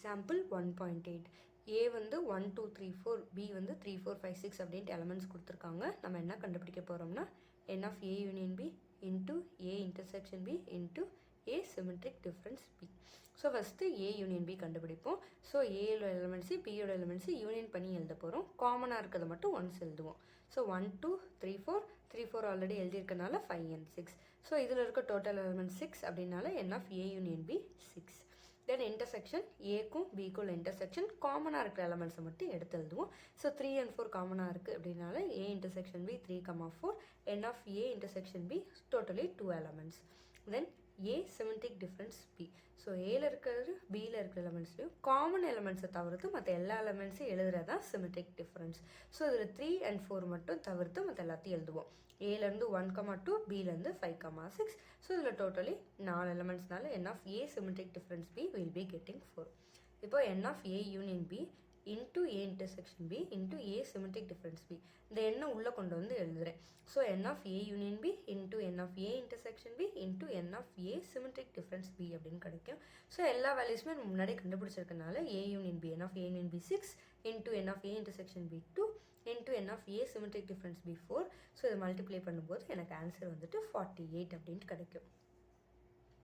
Example 1.8 ஏ வந்து 1 2 3 4 B வந்து 3 4 5 6 அப்படின்ட்டு எலமெண்ட்ஸ் கொடுத்துருக்காங்க. நம்ம என்ன கண்டுபிடிக்க போகிறோம்னா n of a union b into a intersection b into a symmetric difference b. So first a union b கண்டுபிடிப்போம். ஸோ ஏயோட எலிமெண்ட்ஸு பியோட எலிமெண்ட்ஸு யூனியன் பண்ணி எழுத போகிறோம். காமனாக இருக்கிறத மட்டும் ஒன்ஸ் எழுதுவோம். ஸோ 1 2 3 4 3 4 ஆல்ரெடி எழுதியிருக்கனால 5 and 6. ஸோ இதில் இருக்க டோட்டல் எலிமெண்ட் 6 அப்படின்னால n of a union b 6. Then intersection ஏக்கும் பிக்குள்ள இன்டர்செக்ஷன் காமனாக இருக்கிற எலமெண்ட்ஸை மட்டும் எடுத்து எழுதுவோம். ஸோ 3 and 4 காமனாக இருக்குது அப்படின்னால A intersection B 3, 4 n of a intersection B totally 2 elements. Then A symmetric difference B. So ஏல இருக்கிறது பியில் இருக்கிற எலமெண்ட்ஸ்லையும் காமன் எலமெண்ட்ஸை தவிர்த்து மற்ற எல்லா எலமெண்ட்ஸையும் எழுதுறது தான் சிமெட்ரிக் டிஃப்ரென்ஸ். ஸோ இதில் 3 and 4 மட்டும் தவிர்த்து மற்ற எல்லாத்தையும் எழுதுவோம். ஏலேருந்து 1, 2 பிலேருந்து 5, 6. ஸோ இதில் டோட்டலி 4 எலமெண்ட்ஸ்னால n of a symmetric difference B will be getting 4. இப்போ n of a union B into a intersection b into a symmetric difference b. இந்த எண்ணை உள்ளே கொண்டு வந்து எழுதுகிறேன். So n of a union b into n of a intersection b into n of a symmetric difference b அப்படின்னு கிடைக்கும். So எல்லா வேல்யூஸுமே முன்னாடி கண்டுபிடிச்சிருக்கனால a union b, n of a union b 6 into n of a intersection b 2 into n of a symmetric difference b 4. So இதை multiply பண்ணும்போது எனக்கு answer வந்துட்டு 48 அப்படின்ட்டு கிடைக்கும்.